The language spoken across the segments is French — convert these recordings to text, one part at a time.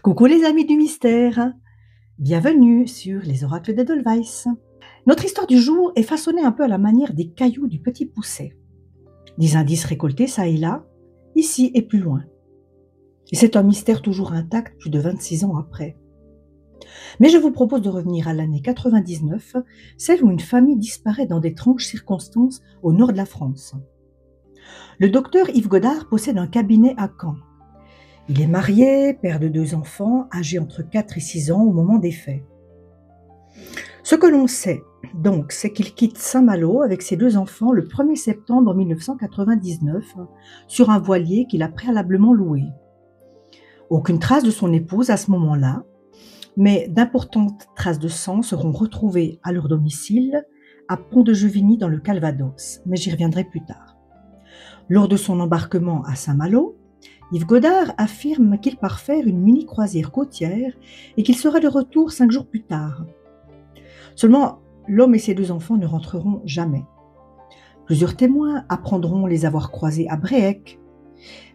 Coucou les amis du mystère, bienvenue sur les oracles d'Edelweiss. Notre histoire du jour est façonnée un peu à la manière des cailloux du petit Pousset. Des indices récoltés ça et là, ici et plus loin. Et c'est un mystère toujours intact plus de 26 ans après. Mais je vous propose de revenir à l'année 99, celle où une famille disparaît dans d'étranges circonstances au nord de la France. Le docteur Yves Godard possède un cabinet à Caen. Il est marié, père de 2 enfants, âgés entre 4 et 6 ans au moment des faits. Ce que l'on sait, donc, c'est qu'il quitte Saint-Malo avec ses 2 enfants le 1er septembre 1999 sur un voilier qu'il a préalablement loué. Aucune trace de son épouse à ce moment-là, mais d'importantes traces de sang seront retrouvées à leur domicile à Pont-de-Jevigny dans le Calvados, mais j'y reviendrai plus tard. Lors de son embarquement à Saint-Malo, Yves Godard affirme qu'il part faire une mini-croisière côtière et qu'il sera de retour 5 jours plus tard. Seulement, l'homme et ses 2 enfants ne rentreront jamais. Plusieurs témoins apprendront les avoir croisés à Bréec,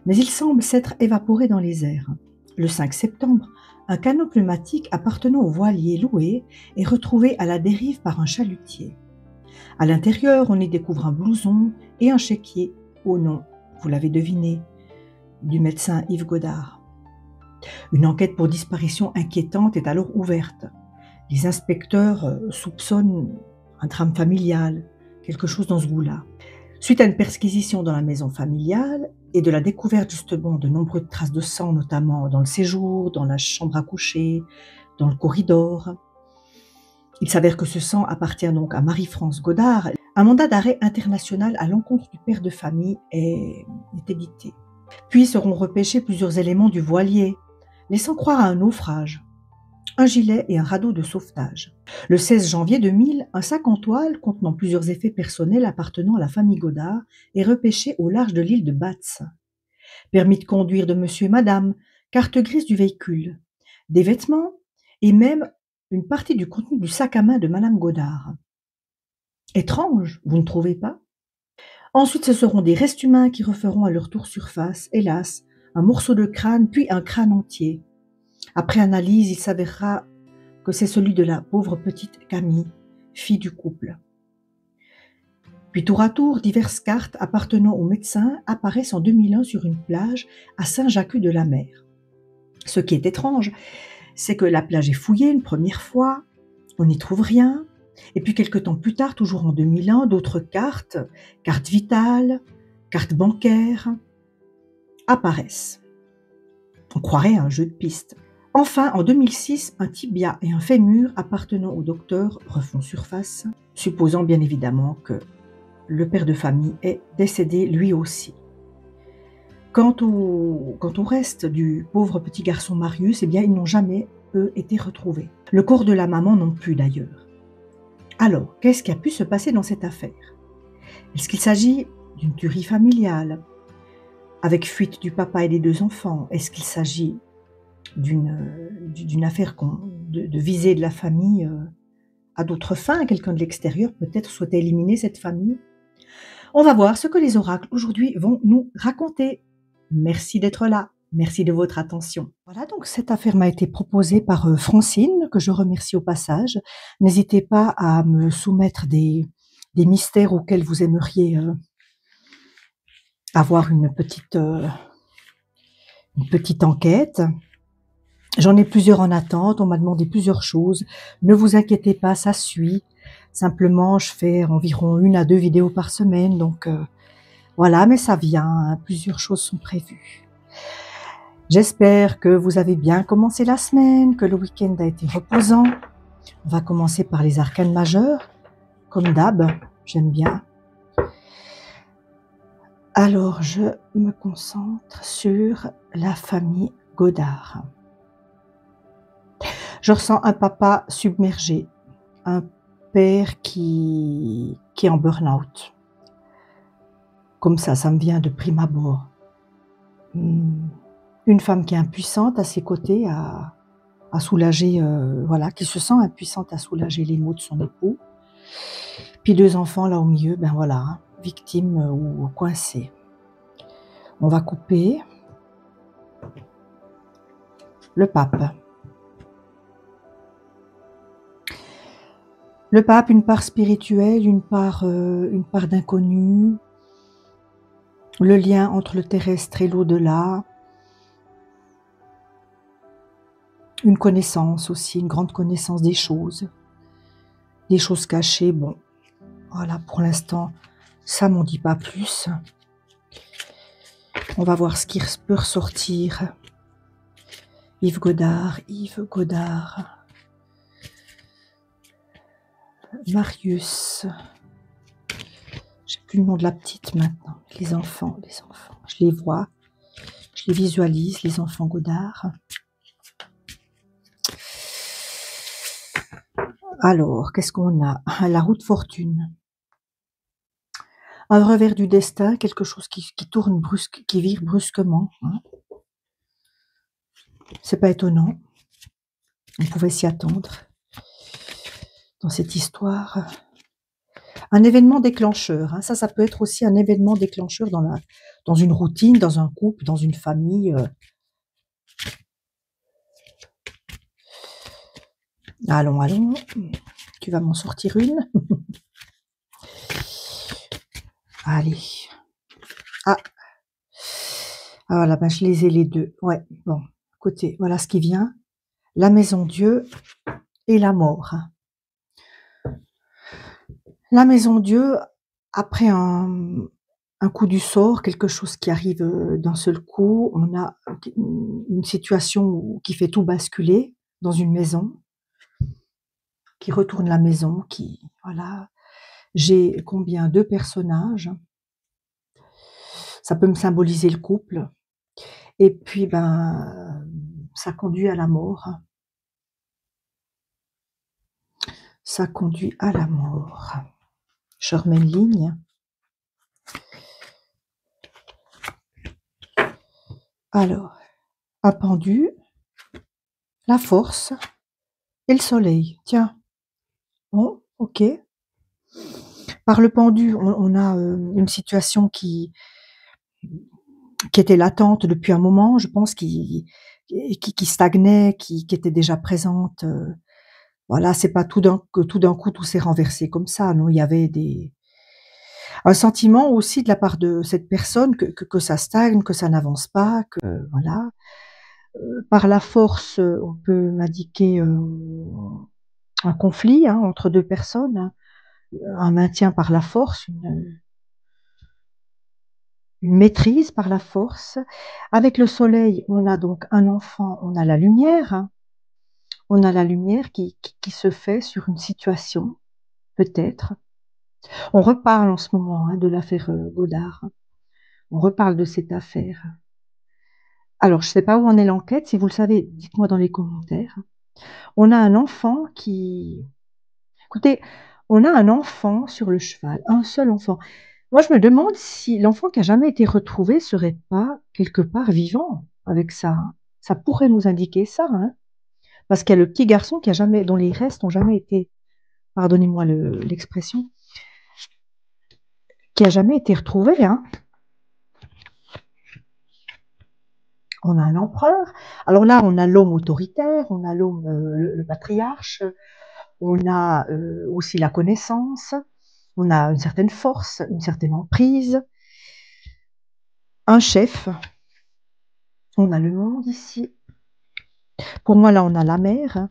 mais ils semblent s'être évaporés dans les airs. Le 5 septembre, un canot pneumatique appartenant au voilier loué est retrouvé à la dérive par un chalutier. À l'intérieur, on y découvre un blouson et un chéquier au nom, vous l'avez deviné, du médecin Yves Godard. Une enquête pour disparition inquiétante est alors ouverte. Les inspecteurs soupçonnent un drame familial, quelque chose dans ce goût-là. Suite à une perquisition dans la maison familiale et de la découverte justement de nombreuses traces de sang, notamment dans le séjour, dans la chambre à coucher, dans le corridor, il s'avère que ce sang appartient donc à Marie-France Godard. Un mandat d'arrêt international à l'encontre du père de famille est édité. Puis seront repêchés plusieurs éléments du voilier, laissant croire à un naufrage, un gilet et un radeau de sauvetage. Le 16 janvier 2000, un sac en toile contenant plusieurs effets personnels appartenant à la famille Godard est repêché au large de l'île de Batz. Permis de conduire de monsieur et madame, carte grise du véhicule, des vêtements et même une partie du contenu du sac à main de madame Godard. Étrange, vous ne trouvez pas ? Ensuite, ce seront des restes humains qui referont à leur tour surface, hélas, un morceau de crâne, puis un crâne entier. Après analyse, il s'avérera que c'est celui de la pauvre petite Camille, fille du couple. Puis tour à tour, diverses cartes appartenant au médecin apparaissent en 2001 sur une plage à Saint-Jacques-de-la-Mer. Ce qui est étrange, c'est que la plage est fouillée une première fois, on n'y trouve rien, et puis quelques temps plus tard, toujours en 2001, d'autres cartes vitales, cartes bancaires, apparaissent. On croirait à un jeu de pistes. Enfin, en 2006, un tibia et un fémur appartenant au docteur refont surface, supposant bien évidemment que le père de famille est décédé lui aussi. Quant au reste du pauvre petit garçon Marius, eh bien, ils n'ont jamais, eux, été retrouvés. Le corps de la maman non plus d'ailleurs. Alors, qu'est-ce qui a pu se passer dans cette affaire ? Est-ce qu'il s'agit d'une tuerie familiale, avec fuite du papa et des 2 enfants ? Est-ce qu'il s'agit d'une affaire de visée de la famille à d'autres fins ? Quelqu'un de l'extérieur peut-être souhaitait éliminer cette famille ? On va voir ce que les oracles aujourd'hui vont nous raconter. Merci d'être là. Merci de votre attention. Voilà, donc cette affaire m'a été proposée par Francine, que je remercie au passage. N'hésitez pas à me soumettre des mystères auxquels vous aimeriez avoir une petite enquête. J'en ai plusieurs en attente, on m'a demandé plusieurs choses. Ne vous inquiétez pas, ça suit. Simplement, je fais environ 1 à 2 vidéos par semaine, donc voilà, mais ça vient, hein, plusieurs choses sont prévues. J'espère que vous avez bien commencé la semaine, que le week-end a été reposant. On va commencer par les arcanes majeurs, comme d'hab, j'aime bien. Alors, je me concentre sur la famille Godard. Je ressens un papa submergé, un père qui est en burn-out. Comme ça me vient de prime abord. Une femme qui est impuissante à ses côtés, à soulager, qui se sent impuissante à soulager les maux de son époux. Puis 2 enfants là au milieu, ben voilà, victimes ou coincés. On va couper. Le pape. Le pape, une part spirituelle, une part d'inconnu, le lien entre le terrestre et l'au-delà, une connaissance aussi, une grande connaissance des choses cachées. Bon, voilà, pour l'instant, ça m'en dit pas plus. On va voir ce qui peut ressortir. Yves Godard. Marius. J'ai plus le nom de la petite maintenant. Les enfants. Je les vois. Je les visualise, les enfants Godard. Alors, qu'est-ce qu'on a? La roue de fortune. Un revers du destin, quelque chose qui tourne brusque, qui vire brusquement. Hein. C'est pas étonnant. On pouvait s'y attendre dans cette histoire. Un événement déclencheur. Hein. Ça peut être aussi un événement déclencheur dans une routine, dans un couple, dans une famille. Allons. Tu vas m'en sortir une. Allez. Ah, voilà, ben je les ai les deux. Ouais, bon, écoutez, voilà ce qui vient. La maison Dieu et la mort. La maison Dieu, après un coup du sort, quelque chose qui arrive d'un seul coup, on a une situation qui fait tout basculer dans une maison, qui retourne la maison, voilà. J'ai combien? 2 personnages. Ça peut me symboliser le couple. Et puis, ben, ça conduit à la mort. Ça conduit à la mort. Je remets une ligne. Alors, un pendu, la force et le soleil. Tiens. Bon, ok. Par le pendu, on a une situation qui était latente depuis un moment, je pense, qui stagnait, qui était déjà présente. Voilà, c'est pas tout d'un coup tout s'est renversé comme ça. Non, il y avait un sentiment aussi de la part de cette personne que ça stagne, que ça n'avance pas, que voilà. Par la force, on peut m'indiquer un conflit entre 2 personnes, hein, un maintien par la force, une maîtrise par la force. Avec le soleil, on a donc un enfant, on a la lumière, hein. On a la lumière qui se fait sur une situation, peut-être. On reparle en ce moment de l'affaire Godard. On reparle de cette affaire. Alors, je ne sais pas où en est l'enquête. Si vous le savez, dites-moi dans les commentaires. On a un enfant qui... Écoutez, on a un enfant sur le cheval, un seul enfant. Moi, je me demande si l'enfant qui a jamais été retrouvé serait pas quelque part vivant avec ça. Hein. Ça pourrait nous indiquer ça, hein. Parce qu'il y a le petit garçon qui a jamais, dont les restes n'ont jamais été, pardonnez-moi l'expression, qui a jamais été retrouvé, hein. On a un empereur. Alors là, on a l'homme autoritaire, on a l'homme, le patriarche, on a aussi la connaissance, on a une certaine force, une certaine emprise, un chef. On a le monde ici. Pour moi, là, on a la mer, hein,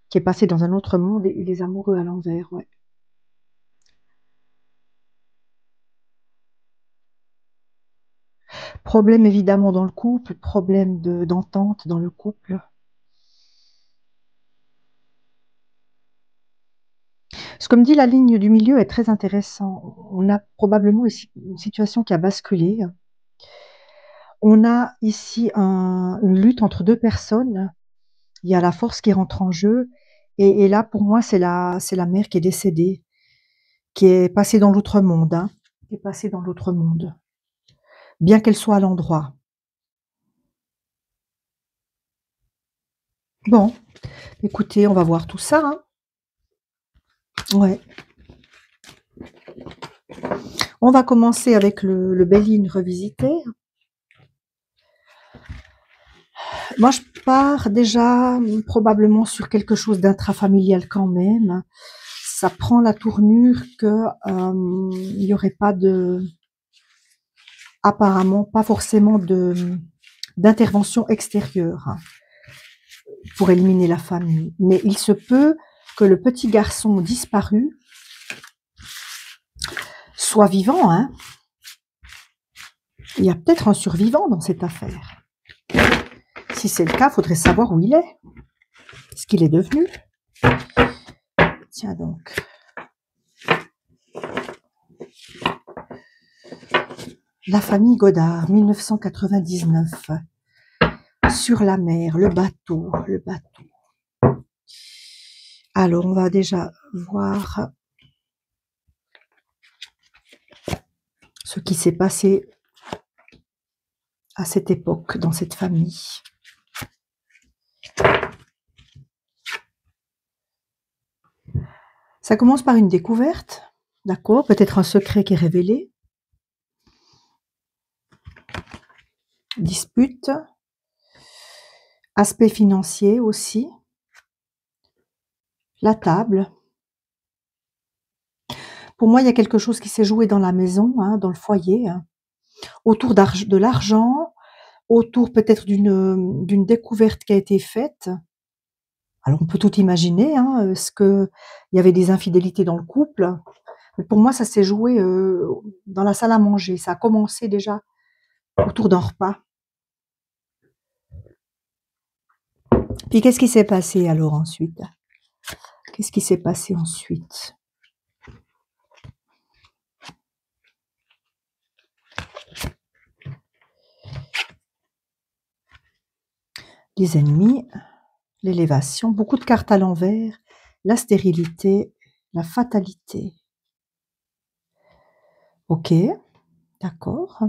qui est passée dans un autre monde et les amoureux à l'envers, ouais. Problème évidemment dans le couple, problème d'entente dans le couple. Ce que me dit la ligne du milieu est très intéressant. On a probablement ici une situation qui a basculé. On a ici une lutte entre 2 personnes. Il y a la force qui rentre en jeu. Et là, pour moi, c'est la mère qui est décédée, qui est passée dans l'autre monde, hein, qui est passée dans l'autre monde, bien qu'elle soit à l'endroit. Bon, écoutez, on va voir tout ça, hein. Ouais. On va commencer avec le Béline revisité. Moi, je pars déjà probablement sur quelque chose d'intrafamilial quand même. Ça prend la tournure que il y aurait pas de, apparemment, pas forcément d'intervention extérieure pour éliminer la famille. Mais il se peut que le petit garçon disparu soit vivant, hein. Il y a peut-être un survivant dans cette affaire. Si c'est le cas, il faudrait savoir où il est. Ce qu'il est devenu. Tiens donc. La famille Godard, 1999. Sur la mer, le bateau, le bateau. Alors, on va déjà voir ce qui s'est passé à cette époque dans cette famille. Ça commence par une découverte, d'accord, peut-être un secret qui est révélé. Dispute, aspect financier aussi. La table. Pour moi, il y a quelque chose qui s'est joué dans la maison, hein, dans le foyer, hein, autour de l'argent, autour peut-être d'une découverte qui a été faite. Alors on peut tout imaginer, hein, est-ce qu'il y avait des infidélités dans le couple? Mais pour moi, ça s'est joué dans la salle à manger. Ça a commencé déjà autour d'un repas. Puis qu'est-ce qui s'est passé alors ensuite? Qu'est-ce qui s'est passé ensuite? Les ennemis, l'élévation, beaucoup de cartes à l'envers, la stérilité, la fatalité. Ok, d'accord.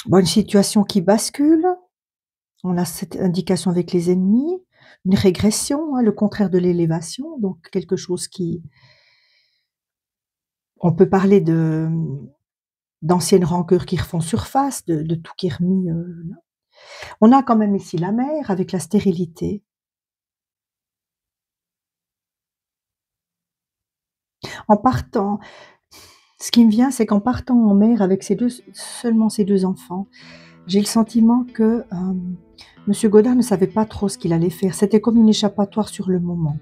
Bon, une situation qui bascule. On a cette indication avec les ennemis, une régression, hein, le contraire de l'élévation, donc quelque chose qui... On peut parler d'anciennes rancœurs qui refont surface, de tout qui est remis là. On a quand même ici la mer avec la stérilité. En partant, ce qui me vient, c'est qu'en partant en mer avec seulement ces deux enfants, j'ai le sentiment que Monsieur Godard ne savait pas trop ce qu'il allait faire. C'était comme une échappatoire sur le moment.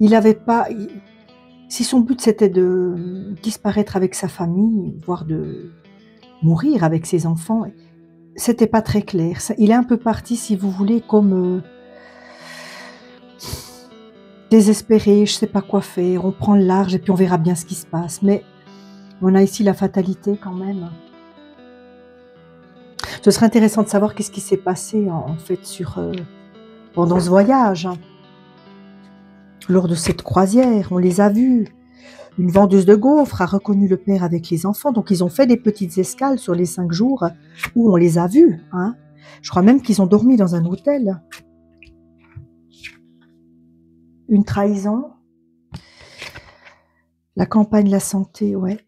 Il n'avait pas... Si son but c'était de disparaître avec sa famille, voire de mourir avec ses enfants, c'était pas très clair. Il est un peu parti, si vous voulez, comme désespéré, je sais pas quoi faire, on prend le large et puis on verra bien ce qui se passe. Mais on a ici la fatalité quand même. Ce serait intéressant de savoir qu'est-ce qui s'est passé en fait pendant ce voyage. Lors de cette croisière, on les a vus. Une vendeuse de gaufres a reconnu le père avec les enfants, donc ils ont fait des petites escales sur les 5 jours où on les a vus. Hein. Je crois même qu'ils ont dormi dans un hôtel. Une trahison. La campagne, la santé, ouais.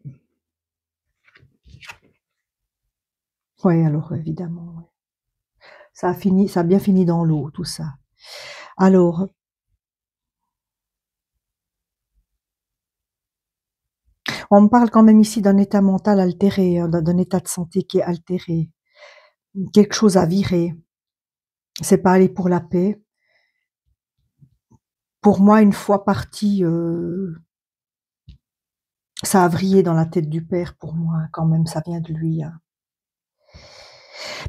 Ouais, alors évidemment. Ouais. Ça a bien fini dans l'eau, tout ça. Alors, on me parle quand même ici d'un état mental altéré, hein, d'un état de santé qui est altéré. Quelque chose à virer. C'est pas aller pour la paix. Pour moi, une fois parti, ça a vrillé dans la tête du père pour moi, quand même, ça vient de lui. Hein.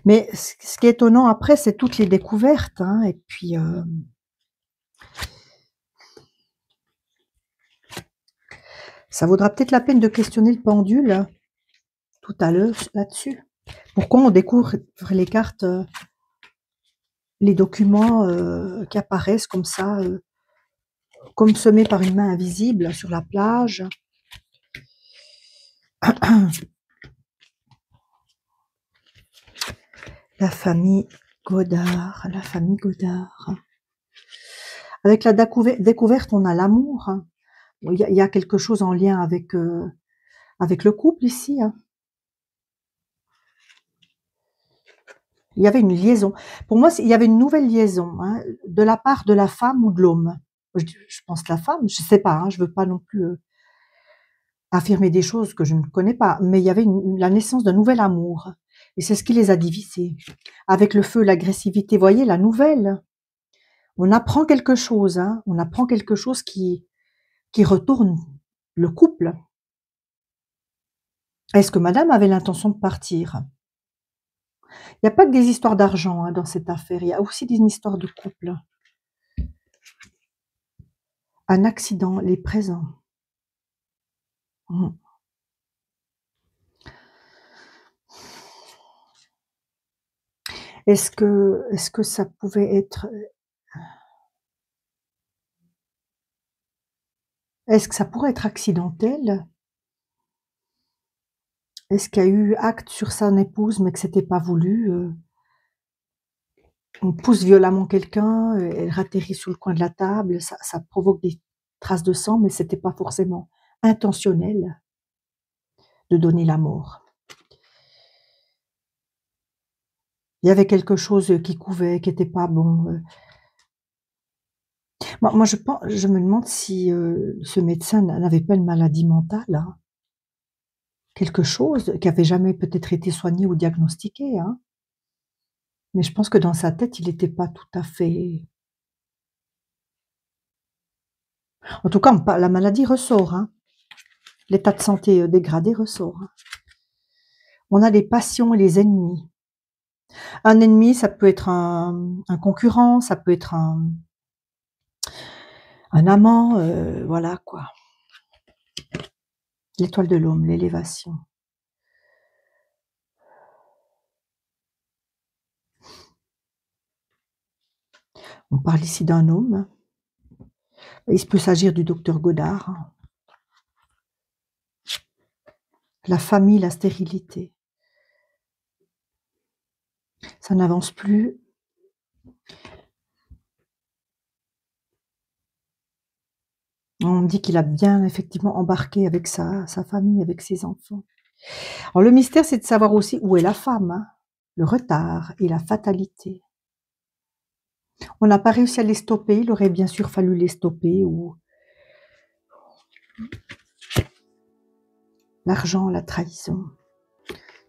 Mais ce qui est étonnant après, c'est toutes les découvertes. Hein, et puis, ça vaudra peut-être la peine de questionner le pendule tout à l'heure là-dessus. Pourquoi on découvre les cartes, les documents qui apparaissent comme ça, comme semés par une main invisible sur la plage. La famille Godard, la famille Godard. Avec la découverte, on a l'amour. Il y a quelque chose en lien avec avec le couple ici, hein. Il y avait une liaison. Pour moi, il y avait une nouvelle liaison, hein, de la part de la femme ou de l'homme. Je pense la femme, je sais pas, hein, je veux pas non plus affirmer des choses que je ne connais pas, mais il y avait la naissance d'un nouvel amour. Et c'est ce qui les a divisés. Avec le feu, l'agressivité, voyez, la nouvelle. On apprend quelque chose, hein, on apprend quelque chose qui retourne le couple. Est-ce que madame avait l'intention de partir? Il n'y a pas que des histoires d'argent, hein, dans cette affaire, il y a aussi des histoires de couple. Un accident, les présents. Mmh. Est-ce que ça pouvait être, est-ce que ça pourrait être accidentel? Est-ce qu'il y a eu acte sur son épouse, mais que c'était pas voulu, on pousse violemment quelqu'un, elle atterrit sous le coin de la table, ça provoque des traces de sang, mais c'était pas forcément intentionnel de donner la mort. Il y avait quelque chose, qui couvait, qui était pas bon, moi je me demande si, ce médecin n'avait pas une maladie mentale, hein. Quelque chose qui avait jamais peut-être été soigné ou diagnostiqué, hein. Mais je pense que dans sa tête, il était pas tout à fait, en tout cas, la maladie ressort, hein. L'état de santé, dégradé ressort, hein. On a les passions et les ennemis. Un ennemi, ça peut être un concurrent, ça peut être un amant, voilà quoi. L'étoile de l'homme, l'élévation. On parle ici d'un homme. Il peut s'agir du docteur Godard, hein. La famille, la stérilité. Ça n'avance plus. On dit qu'il a bien effectivement embarqué avec sa famille, avec ses enfants. Alors le mystère, c'est de savoir aussi où est la femme, hein. Le retard et la fatalité. On n'a pas réussi à les stopper, il aurait bien sûr fallu les stopper, ou l'argent, la trahison.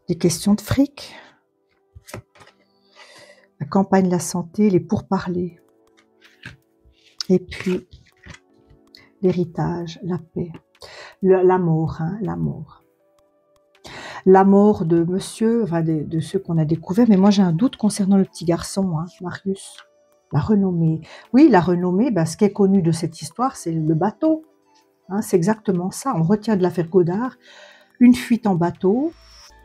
Des questions de fric. La campagne, la santé, les pourparlers. Et puis, l'héritage, la paix. L'amour, hein, l'amour. L'amour de monsieur, enfin de ceux qu'on a découverts, mais moi j'ai un doute concernant le petit garçon, hein, Marius. La renommée. Oui, la renommée, ce qui est connu de cette histoire, c'est le bateau, hein, c'est exactement ça. On retient de l'affaire Godard une fuite en bateau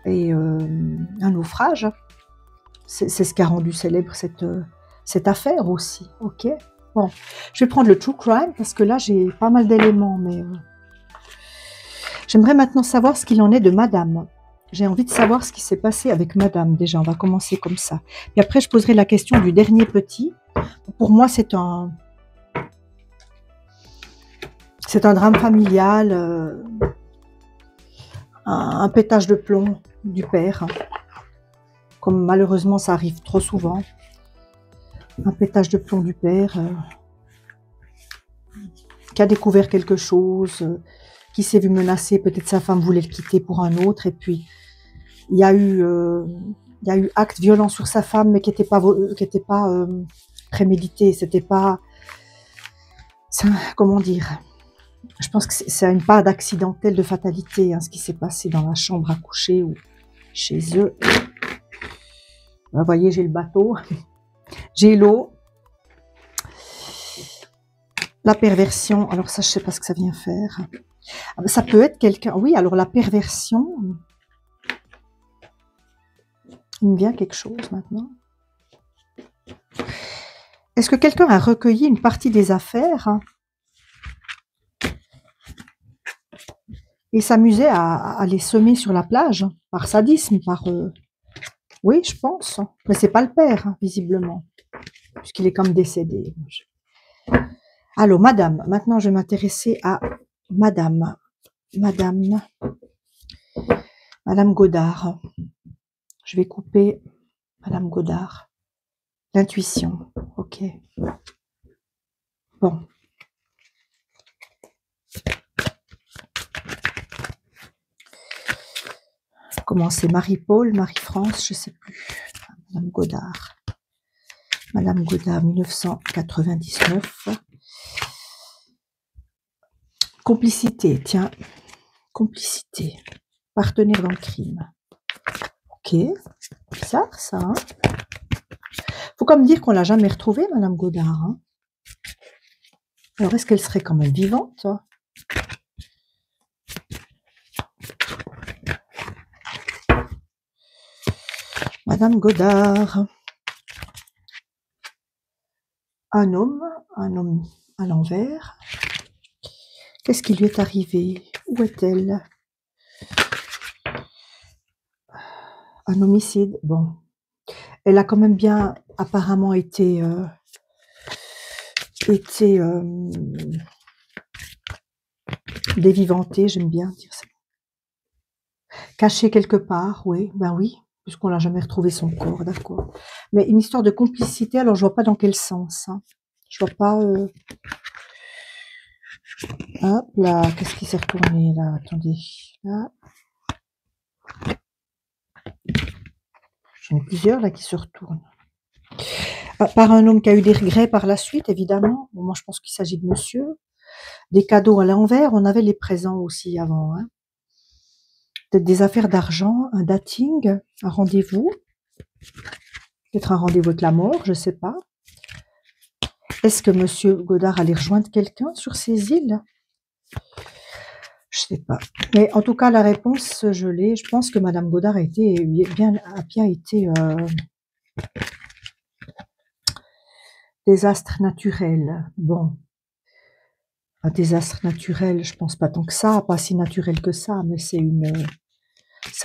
et un naufrage. C'est ce qui a rendu célèbre cette affaire aussi, ok? Bon, je vais prendre le true crime parce que là j'ai pas mal d'éléments, mais j'aimerais maintenant savoir ce qu'il en est de madame. J'ai envie de savoir ce qui s'est passé avec madame, déjà, on va commencer comme ça. Et après, je poserai la question du dernier petit. Pour moi, c'est un drame familial, un pétage de plomb du père, comme malheureusement ça arrive trop souvent. Un pétage de plomb du père qui a découvert quelque chose, qui s'est vu menacé, peut-être sa femme voulait le quitter pour un autre, et puis il y a eu acte violent sur sa femme, mais qui n'était pas prémédité, c'était pas, comment dire, je pense que c'est une part d'accidentel, de fatalité, hein, ce qui s'est passé dans la chambre à coucher ou chez eux. Vous voyez, j'ai le bateau, j'ai l'eau, la perversion, alors ça je sais pas ce que ça vient faire. Ça peut être quelqu'un, oui, alors la perversion, il me vient quelque chose maintenant. Est-ce que quelqu'un a recueilli une partie des affaires, hein, et s'amusait à les semer sur la plage, par sadisme, par... oui, je pense. Mais c'est pas le père, hein, visiblement, puisqu'il est comme décédé. Allô, madame. Maintenant, je vais m'intéresser à madame. Madame. Madame Godard. Je vais couper Madame Godard. L'intuition. Ok. Bon. Comment c'est? Marie-Paul, Marie-France, je sais plus. Madame Godard. Madame Godard, 1999. Complicité, tiens. Complicité. Partenaire dans le crime. Ok. Bizarre, ça, hein. Faut comme dire qu'on l'a jamais retrouvée, Madame Godard, hein. Alors, est-ce qu'elle serait quand même vivante? Madame Godard. Un homme à l'envers. Qu'est-ce qui lui est arrivé? Où est-elle? Un homicide. Bon. Elle a quand même bien apparemment été dévivantée, j'aime bien dire ça. Cachée quelque part, oui, ben oui, puisqu'on l'a jamais retrouvé son corps, d'accord. Mais une histoire de complicité, alors je vois pas dans quel sens, hein. Je vois pas... Hop là, qu'est-ce qui s'est retourné là? Attendez, là. J'en ai plusieurs là qui se retournent. Par un homme qui a eu des regrets par la suite, évidemment. Bon, moi, je pense qu'il s'agit de monsieur. Des cadeaux à l'envers, on avait les présents aussi avant, hein. Peut-être des affaires d'argent, un dating, un rendez-vous. Peut-être un rendez-vous avec la mort, je sais pas. Est-ce que monsieur Godard allait rejoindre quelqu'un sur ces îles? Je sais pas. Mais en tout cas, la réponse, je l'ai. Je pense que madame Godard a bien été désastre naturel. Bon. Un désastre naturel, je pense pas tant que ça, pas si naturel que ça, mais c'est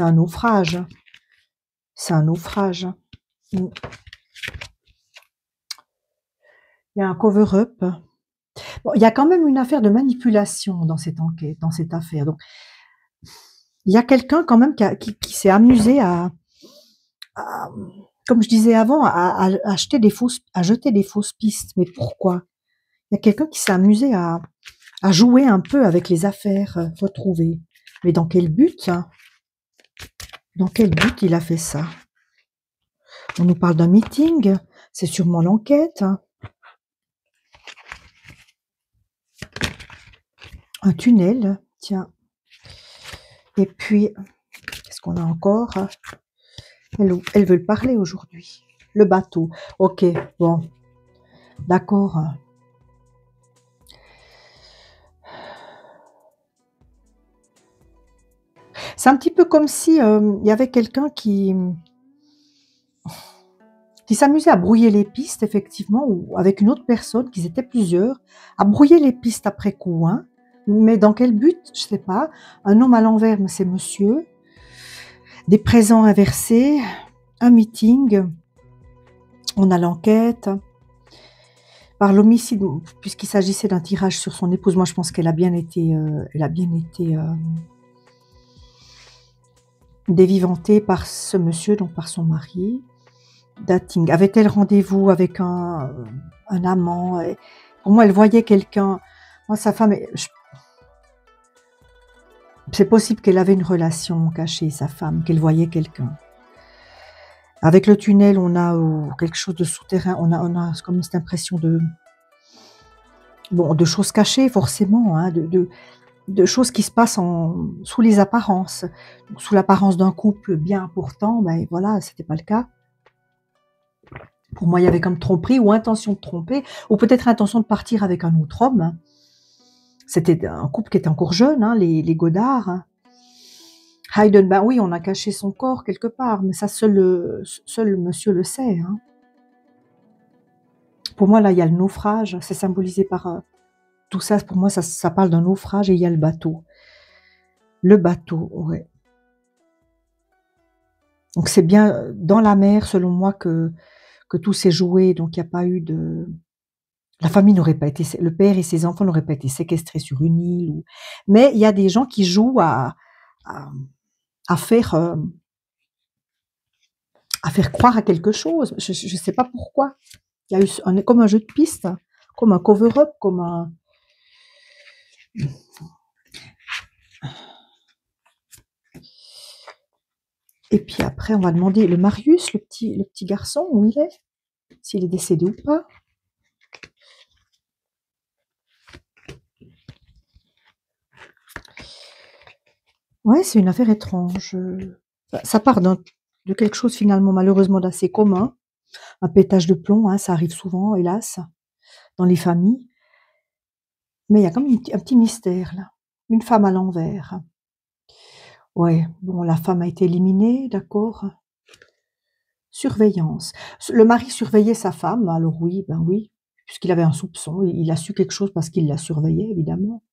un naufrage. C'est un naufrage. Il y a un cover-up. Bon, il y a quand même une affaire de manipulation dans cette enquête, dans cette affaire. Donc, il y a quelqu'un quand même qui s'est amusé à, comme je disais avant, à jeter des fausses pistes. Mais pourquoi? Il y a quelqu'un qui s'est amusé à jouer un peu avec les affaires retrouvées. Mais dans quel but, hein? Dans quel but il a fait ça? On nous parle d'un meeting, c'est sûrement l'enquête, hein. Un tunnel, tiens. Et puis, qu'est-ce qu'on a encore? Elles veulent parler aujourd'hui. Le bateau. Ok, bon. D'accord. C'est un petit peu comme si il y avait quelqu'un qui s'amusait à brouiller les pistes, effectivement, ou avec une autre personne, qu'ils étaient plusieurs, à brouiller les pistes après coup, hein. Mais dans quel but? Je sais pas. Un homme à l'envers, c'est monsieur. Des présents inversés, un meeting, on a l'enquête. Par l'homicide, puisqu'il s'agissait d'un tirage sur son épouse, moi je pense qu'elle a bien été, dévivantée par ce monsieur, donc par son mari. Dating. Avait-elle rendez-vous avec un amant? Et pour moi, elle voyait quelqu'un. Moi, sa femme, c'est possible qu'elle avait une relation cachée, sa femme, qu'elle voyait quelqu'un. Avec le tunnel, on a quelque chose de souterrain. On a comme cette impression de choses cachées, forcément, hein, de choses qui se passent sous les apparences. Sous l'apparence d'un couple bien important, ben voilà, c'était pas le cas. Pour moi, il y avait comme tromperie ou intention de tromper, ou peut-être intention de partir avec un autre homme. C'était un couple qui était encore jeune, hein, les Godard. Hayden, ben oui, on a caché son corps quelque part, mais ça, seul monsieur le sait, hein. Pour moi, là, il y a le naufrage, c'est symbolisé par tout ça. Pour moi, ça parle d'un naufrage et il y a le bateau. Le bateau, ouais. Donc c'est bien dans la mer, selon moi, que tout s'est joué. Donc il n'y a pas eu de... La famille n'aurait pas été... Le père et ses enfants n'auraient pas été séquestrés sur une île. Mais il y a des gens qui jouent à à faire croire à quelque chose. Je ne sais pas pourquoi. Il y a eu comme un jeu de piste, comme un cover-up, comme un... Et puis après, on va demander le Marius, le petit garçon, où il est, s'il est décédé ou pas. Ouais, c'est une affaire étrange. Ça part de quelque chose finalement malheureusement d'assez commun. Un pétage de plomb, hein, ça arrive souvent, hélas, dans les familles. Mais il y a comme un petit mystère là. Une femme à l'envers. Ouais, bon, la femme a été éliminée, d'accord. Surveillance. Le mari surveillait sa femme, alors oui, ben oui, puisqu'il avait un soupçon. Il a su quelque chose parce qu'il la surveillait, évidemment.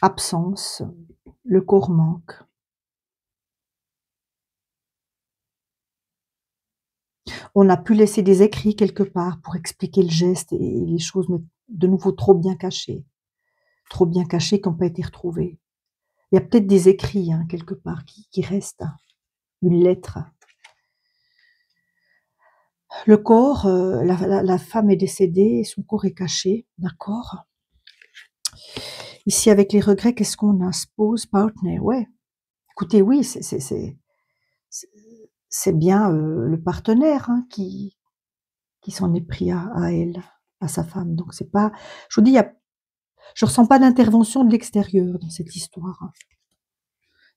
Absence, le corps manque. On a pu laisser des écrits quelque part pour expliquer le geste et les choses, mais de nouveau trop bien cachées qui n'ont pas été retrouvées. Il y a peut-être des écrits hein, quelque part qui restent, une lettre. Le corps, la femme est décédée, son corps est caché, d'accord. Ici, avec les regrets, qu'est-ce qu'on a? Spouse, partner, ouais. Écoutez, oui, c'est bien le partenaire hein, qui s'en est pris à elle, à sa femme. Donc c'est pas, je vous dis, je ressens pas d'intervention de l'extérieur dans cette histoire. Hein.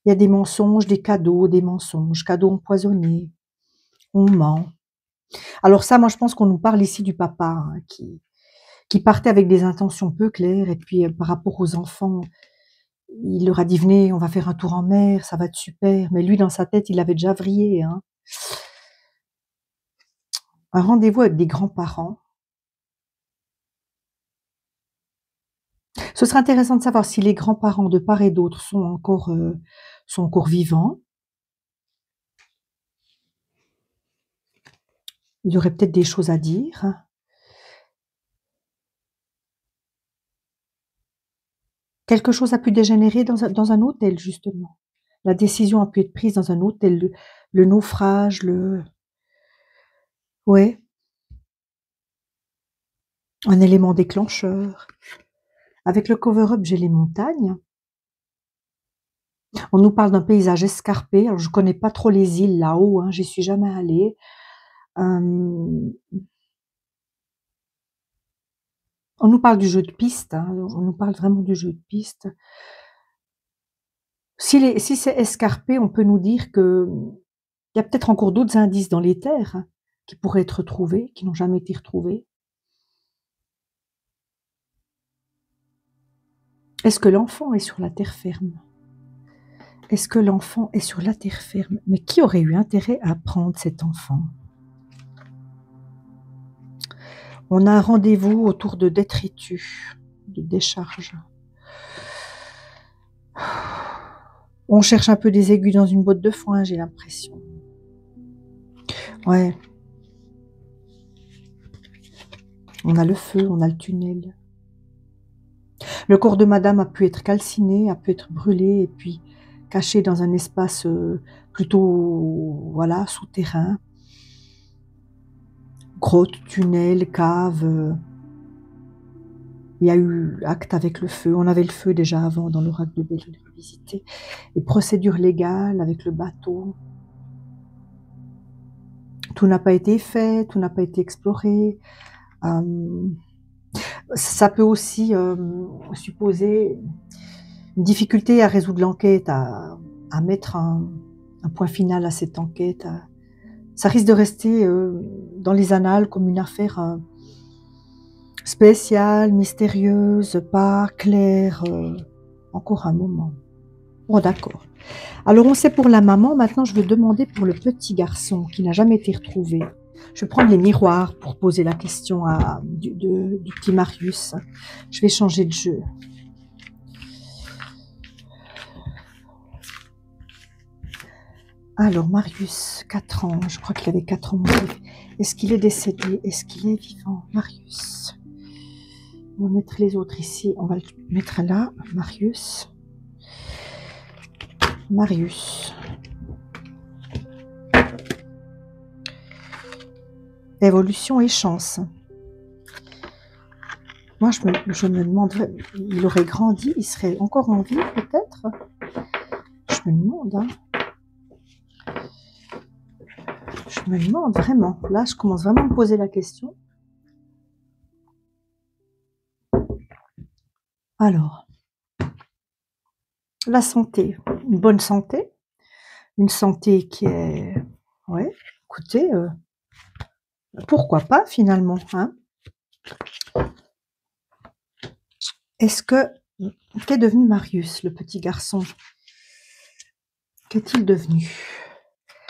Il y a des mensonges, des cadeaux cadeaux empoisonnés, on ment. Alors ça, moi je pense qu'on nous parle ici du papa hein, qui partait avec des intentions peu claires et puis par rapport aux enfants, il leur a dit venez, on va faire un tour en mer, ça va être super. Mais lui dans sa tête, il avait déjà vrillé. Hein. Un rendez-vous avec des grands-parents. Ce serait intéressant de savoir si les grands-parents de part et d'autre sont encore vivants. Il y aurait peut-être des choses à dire. Quelque chose a pu dégénérer dans un hôtel, justement. La décision a pu être prise dans un hôtel, le naufrage, ouais, un élément déclencheur. Avec le cover-up, j'ai les montagnes. On nous parle d'un paysage escarpé. Alors, je connais pas trop les îles là-haut, hein, j'y suis jamais allée. On nous parle du jeu de piste, hein, on nous parle vraiment du jeu de piste. Si c'est escarpé, on peut nous dire que il y a peut-être encore d'autres indices dans les terres hein, qui pourraient être retrouvés, qui n'ont jamais été retrouvés. Est-ce que l'enfant est sur la terre ferme? Est-ce que l'enfant est sur la terre ferme? Mais qui aurait eu intérêt à prendre cet enfant? On a un rendez-vous autour de détritus, de décharge. On cherche un peu des aiguilles dans une botte de foin, j'ai l'impression. Ouais. On a le feu, on a le tunnel. Le corps de madame a pu être calciné, a pu être brûlé et puis caché dans un espace plutôt voilà, souterrain. Grotte, tunnel, cave. Il y a eu acte avec le feu. On avait le feu déjà avant dans l'oracle de Belle revisité. Et procédure légale avec le bateau. Tout n'a pas été fait, tout n'a pas été exploré. Ça peut aussi supposer une difficulté à résoudre l'enquête, à mettre un point final à cette enquête. Ça risque de rester dans les annales comme une affaire spéciale, mystérieuse, pas claire, encore un moment. Bon, d'accord. Alors, on sait pour la maman. Maintenant, je vais demander pour le petit garçon qui n'a jamais été retrouvé. Je vais prendre les miroirs pour poser la question du petit Marius. Je vais changer de jeu. Alors, Marius, 4 ans. Je crois qu'il avait 4 ans. Est-ce qu'il est décédé? Est-ce qu'il est vivant? Marius. On va mettre les autres ici. On va le mettre là. Marius. Marius. Évolution et chance. Moi, je me demande, il aurait grandi, il serait encore en vie, peut-être? Je me demande, hein. Je me demande vraiment. Là, je commence vraiment à me poser la question. Alors, la santé. Une bonne santé. Une santé qui est... Ouais, écoutez, pourquoi pas, finalement, hein? Est-ce que... Qu'est devenu Marius, le petit garçon? Qu'est-il devenu?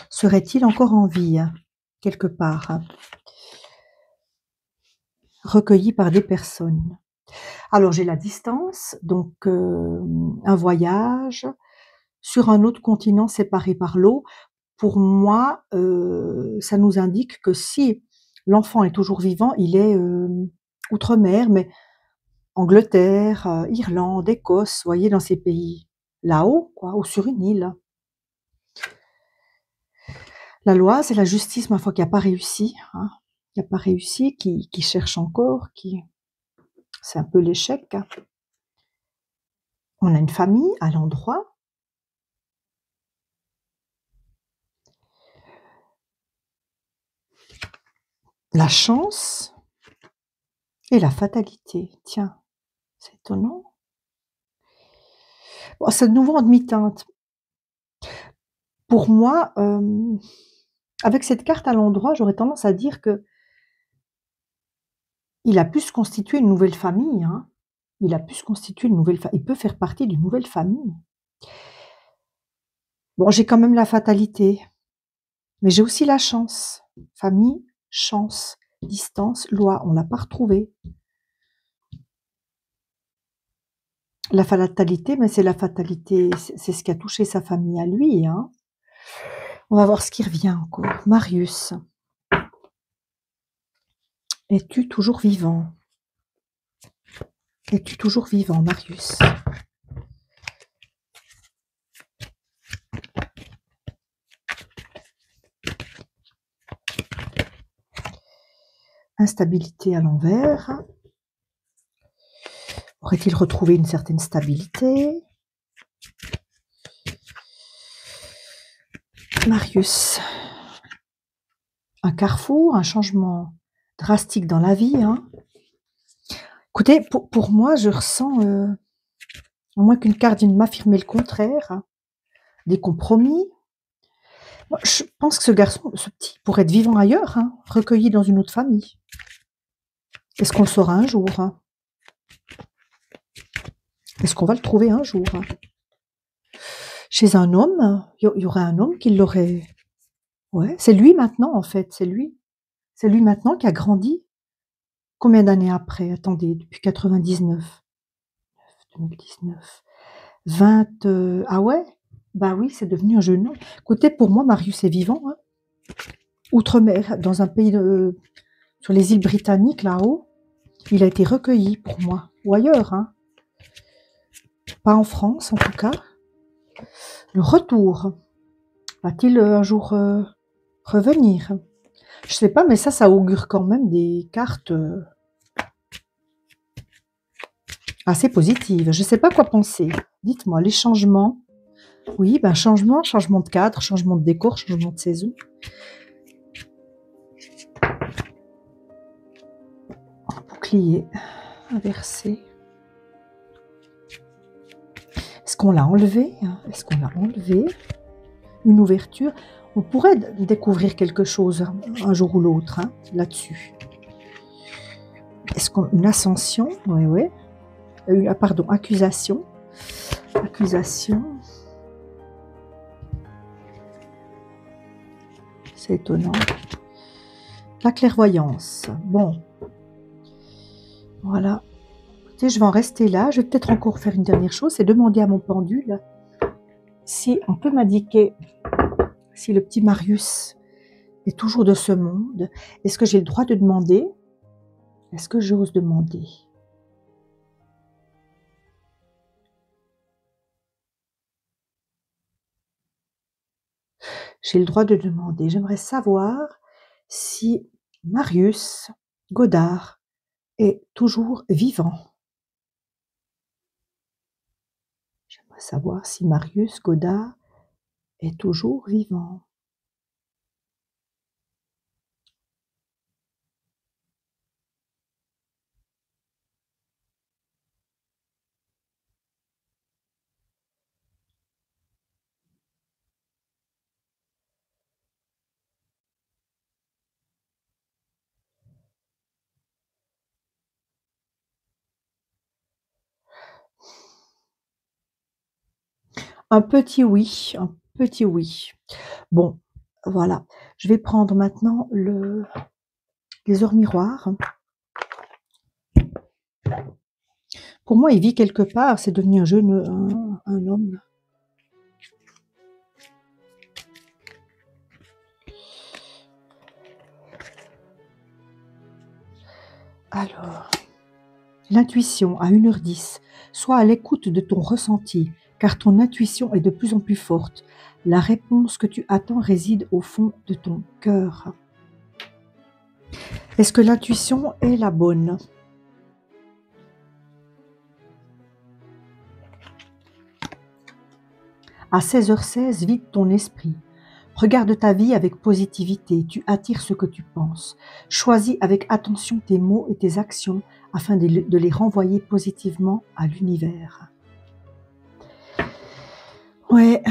Serait-il encore en vie, hein, quelque part, hein, recueilli par des personnes? Alors, j'ai la distance, donc un voyage sur un autre continent séparé par l'eau. Pour moi, ça nous indique que si l'enfant est toujours vivant, il est outre-mer, mais Angleterre, Irlande, Écosse, vous voyez, dans ces pays là-haut, quoi, ou sur une île. La loi, c'est la justice, ma foi, qui n'a pas réussi, hein, qui n'a pas réussi, qui cherche encore, c'est un peu l'échec. Hein. On a une famille à l'endroit. La chance et la fatalité. Tiens, c'est étonnant. Bon, c'est de nouveau en demi-teinte. Pour moi, avec cette carte à l'endroit, j'aurais tendance à dire que il a pu se constituer une nouvelle famille. Hein. Il a pu se constituer une nouvelle famille. Il peut faire partie d'une nouvelle famille. Bon, j'ai quand même la fatalité, mais j'ai aussi la chance. Famille, chance, distance, loi, on l'a pas retrouvé. La fatalité, mais c'est la fatalité, c'est ce qui a touché sa famille à lui. Hein. On va voir ce qui revient encore. Marius. Es-tu toujours vivant? Es-tu toujours vivant, Marius? Instabilité à l'envers. Aurait-il retrouvé une certaine stabilité? Marius. Un carrefour, un changement drastique dans la vie. Hein. Écoutez, pour moi, je ressens, à moins qu'une carte vienne m'affirmer le contraire, hein, des compromis. Moi, je pense que ce garçon, ce petit, pourrait être vivant ailleurs, hein, recueilli dans une autre famille. Est-ce qu'on le saura un jour? Hein? Est-ce qu'on va le trouver un jour? Hein? Chez un homme, il y aurait un homme qui l'aurait... Ouais, c'est lui maintenant, en fait, c'est lui. C'est lui maintenant qui a grandi. Combien d'années après? Attendez, depuis 99, 2019, 20... ah ouais? Bah oui, c'est devenu un jeune homme. Écoutez, pour moi, Marius est vivant. Hein? Outre-mer, dans un pays sur les îles britanniques, là-haut, il a été recueilli pour moi. Ou ailleurs, hein? Pas en France, en tout cas. Le retour. Va-t-il un jour revenir? Je sais pas, mais ça augure quand même des cartes assez positives. Je sais pas quoi penser. Dites-moi, les changements. Oui, ben changement de cadre, changement de décor, changement de saison. Un bouclier inversé. Est-ce qu'on l'a enlevé? Est-ce qu'on l'a enlevé? Une ouverture. On pourrait découvrir quelque chose un jour ou l'autre hein, là-dessus. Est-ce qu'une ascension? Oui, oui. Pardon, accusation. Accusation. C'est étonnant. La clairvoyance. Bon. Voilà. Écoutez, je vais en rester là. Je vais peut-être encore faire une dernière chose, c'est demander à mon pendule si on peut m'indiquer si le petit Marius est toujours de ce monde. Est-ce que j'ai le droit de demander? Est-ce que j'ose demander? j'ai le droit de demander. J'aimerais savoir si Marius Godard est toujours vivant. J'aimerais savoir si Marius Godard est toujours vivant. Un petit oui, un petit oui. Bon, voilà. Je vais prendre maintenant les heures miroirs. Pour moi, il vit quelque part, c'est devenu un homme. Alors, l'intuition à 1h10. Sois à l'écoute de ton ressenti, car ton intuition est de plus en plus forte. La réponse que tu attends réside au fond de ton cœur. Est-ce que l'intuition est la bonne? À 16h16, vide ton esprit. Regarde ta vie avec positivité, tu attires ce que tu penses. Choisis avec attention tes mots et tes actions afin de les renvoyer positivement à l'univers. Ouais.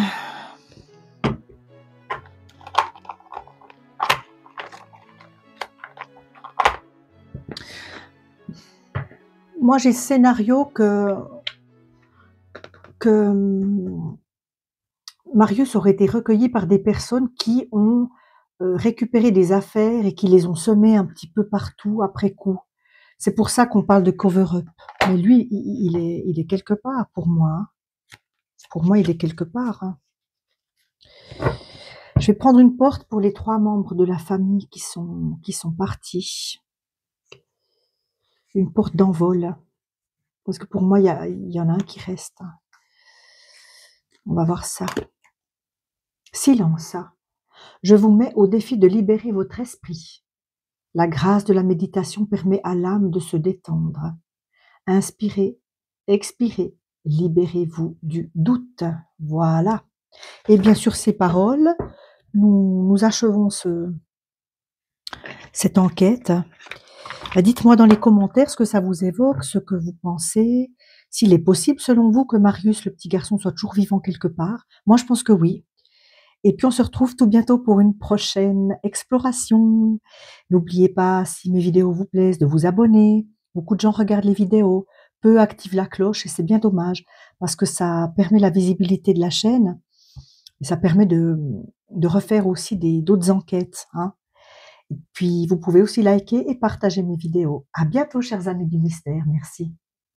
Moi, j'ai ce scénario que Marius aurait été recueilli par des personnes qui ont récupéré des affaires et qui les ont semées un petit peu partout après coup. C'est pour ça qu'on parle de cover-up. Mais lui, il est quelque part pour moi. Hein. Pour moi, il est quelque part. Hein. Je vais prendre une porte pour les 3 membres de la famille qui sont partis. Une porte d'envol. Parce que pour moi, il y en a un qui reste. On va voir ça. Silence. Je vous mets au défi de libérer votre esprit. La grâce de la méditation permet à l'âme de se détendre. Inspirez, expirez, libérez-vous du doute. Voilà. Et bien sur ces paroles, nous achevons cette enquête. Dites-moi dans les commentaires ce que ça vous évoque, ce que vous pensez, s'il est possible selon vous que Marius, le petit garçon, soit toujours vivant quelque part. Moi, je pense que oui. Et puis, on se retrouve tout bientôt pour une prochaine exploration. N'oubliez pas, si mes vidéos vous plaisent, de vous abonner. Beaucoup de gens regardent les vidéos, peu activent la cloche et c'est bien dommage parce que ça permet la visibilité de la chaîne et ça permet de refaire aussi d'autres enquêtes. Hein. Et puis, vous pouvez aussi liker et partager mes vidéos. À bientôt, chers amis du mystère. Merci.